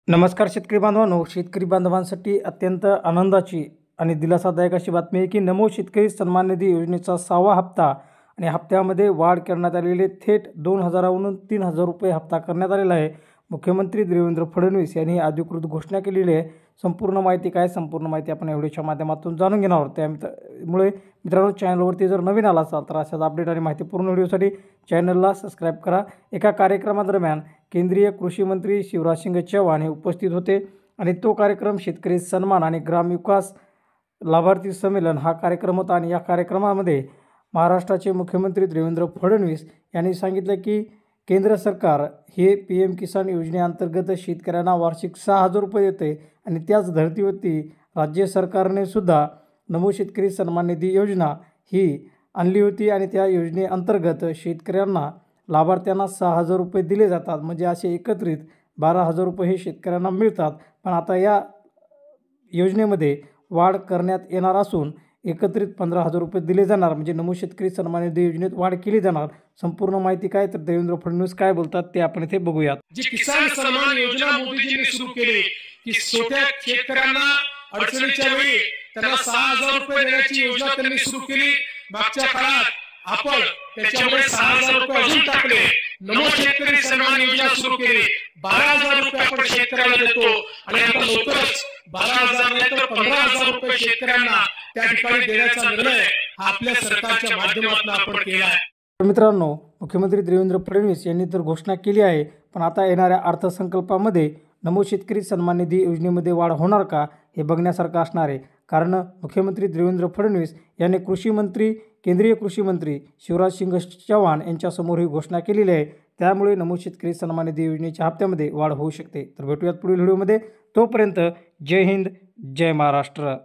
नमस्कार शेतकरी बांधवांनो, शेतकरी बांधवांसाठी अत्यंत आनंदाची आणि दिलासादायक अशी बातमी आहे की नमो शेतकरी सन्मान निधी योजनेचा 6वा हप्ता आणि हप्त्यामध्ये वाढ करण्यात आलेली थेट 2,000वरून 3,000 रुपये हप्ता करण्यात आलेला आहे। मुख्यमंत्री देवेंद्र फडणवीस यांनी अधिकृत घोषणा केलेली आहे। संपूर्ण माहिती काय, संपूर्ण माहिती आपण या व्हिडिओच्या माध्यमातून जाणून घेणार आहोत। त्यामुळे मित्रांनो, चॅनलवरती जर नवीन आला असाल तर अशाच अपडेट आणि माहिती पूर्ण व्हिडिओसाठी चॅनलला सबस्क्राईब करा। एका कार्यक्रमादरम्यान केंद्रीय कृषी मंत्री शिवराजसिंग चौहान हे उपस्थित होते आणि तो कार्यक्रम शेतकरी सन्मान आणि ग्रामविकास लाभार्थी संमेलन हा कार्यक्रम होता। आणि या कार्यक्रमामध्ये महाराष्ट्राचे मुख्यमंत्री देवेंद्र फडणवीस यांनी सांगितलं की केंद्र सरकार हे PM किसान योजनेअंतर्गत शेतकऱ्यांना वार्षिक 6,000 रुपये देते आणि त्याच धर्तीवरती राज्य सरकारने सुद्धा नमो शेतकरी सन्मान निधी योजना ही आणली होती आणि त्या योजनेअंतर्गत शेतकऱ्यांना लाभार्थ्यांना 6,000 रुपये दिले जातात। म्हणजे असे एकत्रित 12,000 रुपये हे शेतकऱ्यांना मिळतात। पण आता या योजनेमध्ये वाढ करण्यात येणार असून एकत्रित 15,000 रुपये दिले जाणार, म्हणजे नमो शेतकरी सन्मान निधी योजनेत वाढ केली जाणार। संपूर्ण माहिती काय तर देवेंद्र फडणवीस काय बोलतात ते आपण इथे बघूयात। जी किसान सन्मान योजना मोदीजींनी सुरू केली की छोट्या शेतकऱ्यांना अडचणीच्या वेळी त्यांना 6,000 रुपये देण्याची योजना त्यांनी सुरू केली। मागच्या काळात आपण त्याच्यामुळे 6,000 रुपये अजून टाकले, नमो शेतकरी सन्मान योजना सुरू केली। 12,000 रुपये आपण शेतकऱ्याला देतो आणि आता लवकरच 12,000 नाही तर 15,000 रुपये शेतकऱ्यांना त्या ठिकाणी देण्याचा निर्णय हा आपल्या सरकारच्या माध्यमातून आपण केला आहे। मित्रांनो, मुख्यमंत्री देवेंद्र फडणवीस यांनी तर घोषणा केली आहे, पण आता येणाऱ्या अर्थसंकल्पामध्ये नमो शेतकरी सन्मान निधी योजनेमध्ये वाढ होणार का हे बघण्यासारखं असणार आहे। कारण मुख्यमंत्री देवेंद्र फडणवीस यांनी केंद्रीय कृषी मंत्री शिवराजसिंग चौहान यांच्यासमोर ही घोषणा केलेली आहे। त्यामुळे नमो शेतकरी सन्मान निधी योजनेच्या हप्त्यामध्ये वाढ होऊ शकते। तर भेटूयात पुढील व्हिडिओमध्ये। तोपर्यंत जय हिंद, जय महाराष्ट्र।